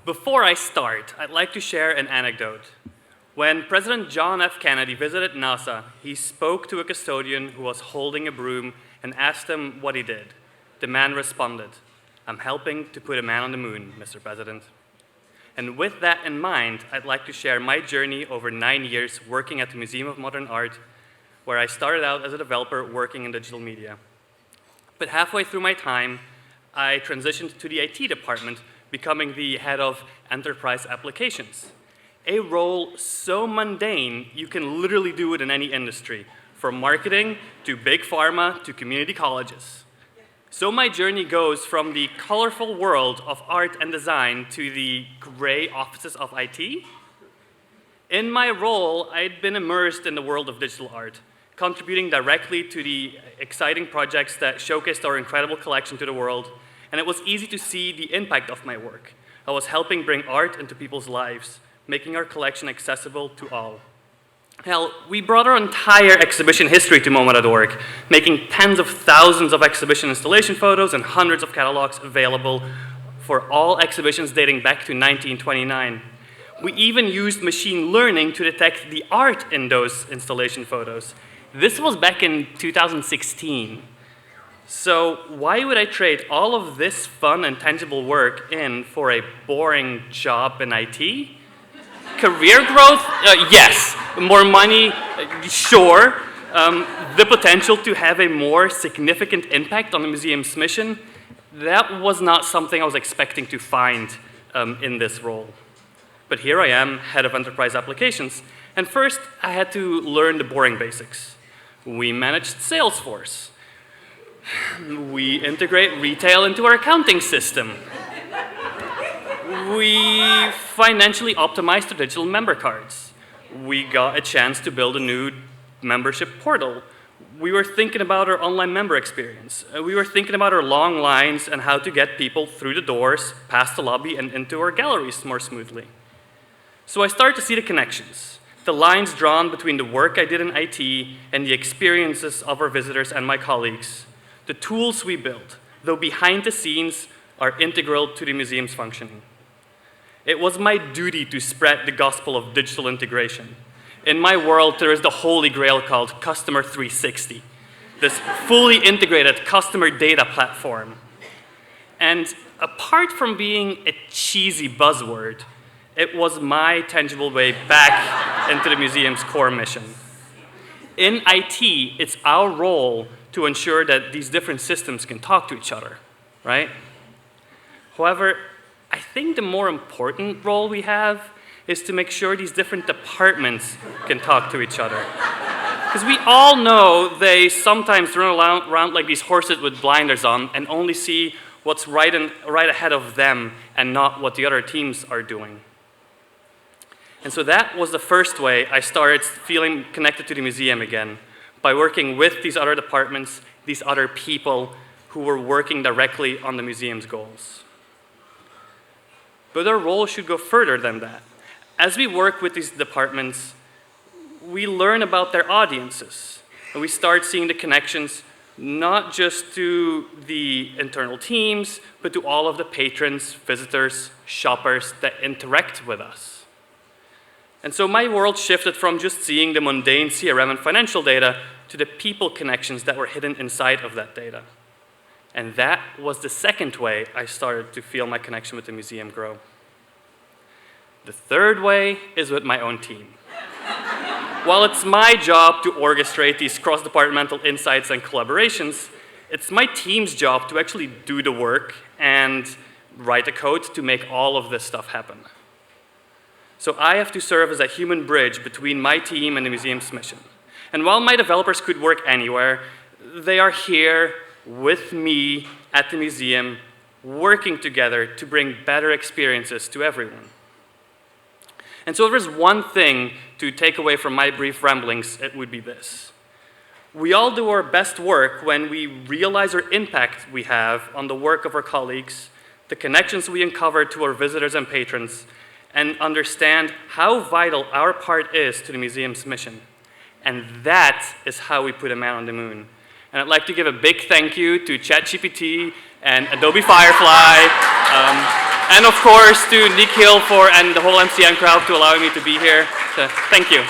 Before I start, I'd like to share an anecdote. When President John F. Kennedy visited NASA, he spoke to a custodian who was holding a broom and asked him what he did. The man responded, "I'm helping to put a man on the moon, Mr. President." And with that in mind, I'd like to share my journey over 9 years working at the Museum of Modern Art, where I started out as a developer working in digital media. But halfway through my time, I transitioned to the IT department, becoming the head of enterprise applications. A role so mundane, you can literally do it in any industry, from marketing to big pharma to community colleges. So my journey goes from the colorful world of art and design to the gray offices of IT. In my role, I'd been immersed in the world of digital art, contributing directly to the exciting projects that showcased our incredible collection to the world, and it was easy to see the impact of my work. I was helping bring art into people's lives, making our collection accessible to all. Hell, we brought our entire exhibition history to MoMA.org, making tens of thousands of exhibition installation photos and hundreds of catalogs available for all exhibitions dating back to 1929. We even used machine learning to detect the art in those installation photos. This was back in 2016. So why would I trade all of this fun and tangible work in for a boring job in IT? Career growth? Yes. More money? Sure. The potential to have a more significant impact on the museum's mission? That was not something I was expecting to find in this role. But here I am, head of enterprise applications, and first I had to learn the boring basics. We managed Salesforce. We integrate retail into our accounting system. We financially optimized the digital member cards. We got a chance to build a new membership portal. We were thinking about our online member experience. We were thinking about our long lines and how to get people through the doors, past the lobby, and into our galleries more smoothly. So I started to see the connections, the lines drawn between the work I did in IT and the experiences of our visitors and my colleagues. The tools we built, though behind the scenes, are integral to the museum's functioning. It was my duty to spread the gospel of digital integration. In my world, there is the holy grail called Customer 360, this fully integrated customer data platform. And apart from being a cheesy buzzword, it was my tangible way back into the museum's core mission. In IT, it's our role to ensure that these different systems can talk to each other, right? However, I think the more important role we have is to make sure these different departments can talk to each other. Because we all know they sometimes run around like these horses with blinders on and only see what's right ahead of them and not what the other teams are doing. And so that was the first way I started feeling connected to the museum again, by working with these other departments, these other people who were working directly on the museum's goals. But our role should go further than that. As we work with these departments, we learn about their audiences, and we start seeing the connections not just to the internal teams, but to all of the patrons, visitors, shoppers that interact with us. And so my world shifted from just seeing the mundane CRM and financial data to the people connections that were hidden inside of that data. And that was the second way I started to feel my connection with the museum grow. The third way is with my own team. While it's my job to orchestrate these cross-departmental insights and collaborations, it's my team's job to actually do the work and write the code to make all of this stuff happen. So I have to serve as a human bridge between my team and the museum's mission. And while my developers could work anywhere, they are here with me at the museum, working together to bring better experiences to everyone. And so if there's one thing to take away from my brief ramblings, it would be this. We all do our best work when we realize our impact we have on the work of our colleagues, the connections we uncover to our visitors and patrons, and understand how vital our part is to the museum's mission. And that is how we put a man on the moon. And I'd like to give a big thank you to ChatGPT and Adobe Firefly. And of course to Nikhil and the whole MCN crowd to allowing me to be here. So, thank you.